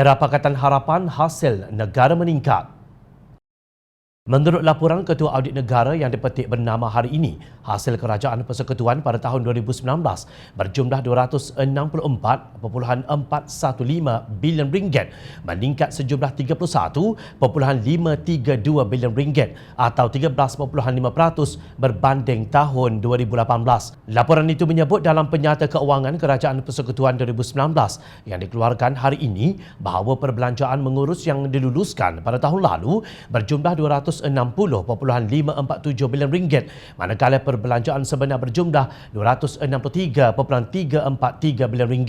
Era Pakatan Harapan hasil negara meningkat. Menurut laporan Ketua Audit Negara yang dipetik bernama hari ini, hasil kerajaan persekutuan pada tahun 2019 berjumlah RM264.415 bilion meningkat sejumlah RM31.532 bilion atau 13.5% berbanding tahun 2018. Laporan itu menyebut dalam penyata keuangan kerajaan persekutuan 2019 yang dikeluarkan hari ini bahawa perbelanjaan mengurus yang diluluskan pada tahun lalu berjumlah RM260.547 bilion, manakala perbelanjaan sebenar berjumlah RM263.343 bilion.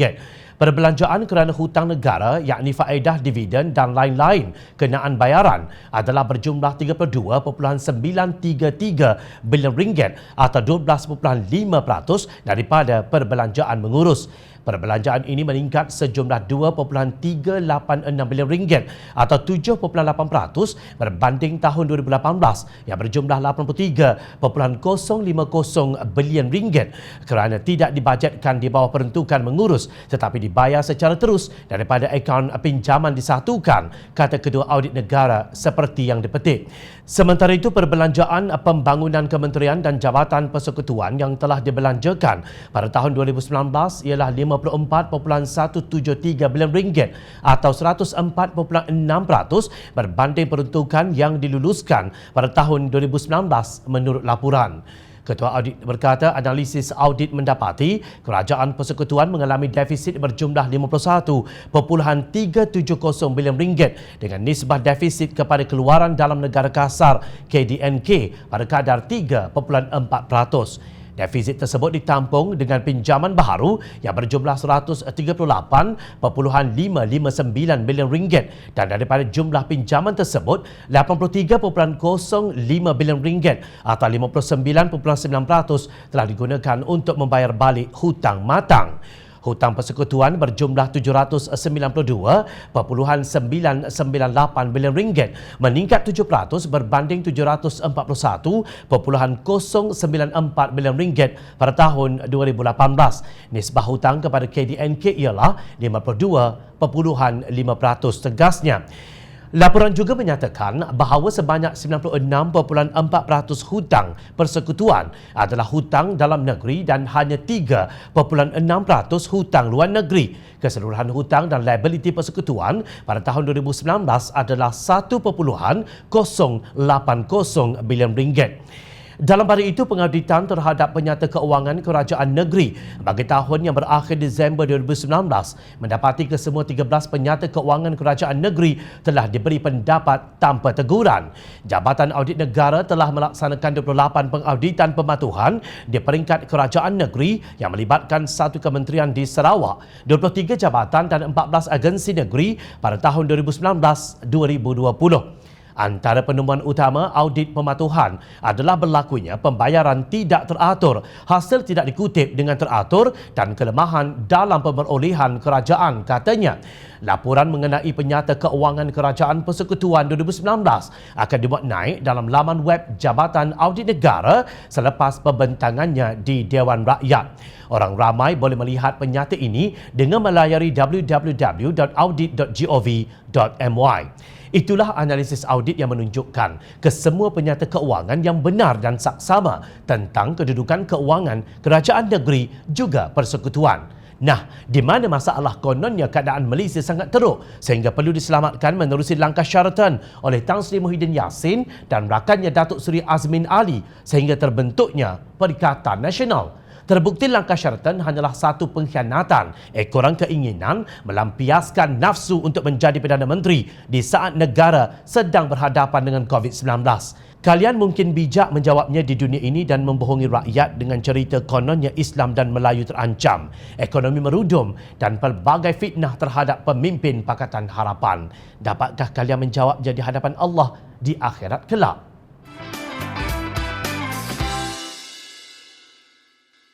Perbelanjaan kerana hutang negara yakni faedah, dividen dan lain-lain kenaan bayaran adalah berjumlah RM32.933 bilion atau 12.5% daripada perbelanjaan mengurus. Perbelanjaan ini meningkat sejumlah RM2.386 bilion atau 7.8% berbanding tahun 2018 yang berjumlah RM83.050 bilion kerana tidak dibajetkan di bawah peruntukan mengurus tetapi dibayar secara terus daripada akaun pinjaman disatukan, kata Ketua Audit Negara seperti yang dipetik. Sementara itu, perbelanjaan pembangunan kementerian dan jabatan persekutuan yang telah dibelanjakan pada tahun 2019 ialah RM54.173 bilion atau 104.6% berbanding peruntukan yang diluluskan pada tahun 2019 menurut laporan. Ketua Audit berkata analisis audit mendapati kerajaan persekutuan mengalami defisit berjumlah RM50.370 bilion dengan nisbah defisit kepada keluaran dalam negara kasar KDNK pada kadar 3.4%. Defisit tersebut ditampung dengan pinjaman baharu yang berjumlah RM138.559 bilion dan daripada jumlah pinjaman tersebut RM83.05 bilion atau 59.9% telah digunakan untuk membayar balik hutang matang. Hutang persekutuan berjumlah RM792.998 bilion, meningkat 7% berbanding RM741.094 bilion pada tahun 2018. Nisbah hutang kepada KDNK ialah 52.5%, tegasnya. Laporan juga menyatakan bahawa sebanyak 96.4% hutang persekutuan adalah hutang dalam negeri dan hanya 3.6% hutang luar negeri. Keseluruhan hutang dan liability persekutuan pada tahun 2019 adalah RM1.080 bilion. Dalam pada itu, pengauditan terhadap penyata keuangan kerajaan negeri bagi tahun yang berakhir Disember 2019 mendapati kesemua 13 penyata keuangan kerajaan negeri telah diberi pendapat tanpa teguran. Jabatan Audit Negara telah melaksanakan 28 pengauditan pematuhan di peringkat kerajaan negeri yang melibatkan 1 kementerian di Sarawak, 23 jabatan dan 14 agensi negeri pada tahun 2019-2020. Antara penemuan utama audit pematuhan adalah berlakunya pembayaran tidak teratur, hasil tidak dikutip dengan teratur dan kelemahan dalam pemerolehan kerajaan, katanya. Laporan mengenai penyata keuangan kerajaan persekutuan 2019 akan dibuat naik dalam laman web Jabatan Audit Negara selepas pembentangannya di Dewan Rakyat. Orang ramai boleh melihat penyata ini dengan melayari www.audit.gov.my. Itulah analisis audit yang menunjukkan kesemua penyata keuangan yang benar dan saksama tentang kedudukan keuangan kerajaan negeri juga persekutuan. Nah, di mana masalah kononnya keadaan Malaysia sangat teruk sehingga perlu diselamatkan menerusi langkah Sheraton oleh Tan Sri Muhyiddin Yassin dan rakannya Datuk Seri Azmin Ali sehingga terbentuknya Perikatan Nasional. Terbukti langkah Sheraton hanyalah satu pengkhianatan, ekoran keinginan melampiaskan nafsu untuk menjadi Perdana Menteri di saat negara sedang berhadapan dengan COVID-19. Kalian mungkin bijak menjawabnya di dunia ini dan membohongi rakyat dengan cerita kononnya Islam dan Melayu terancam, ekonomi merudum dan pelbagai fitnah terhadap pemimpin Pakatan Harapan. Dapatkah kalian menjawabnya di hadapan Allah di akhirat kelak?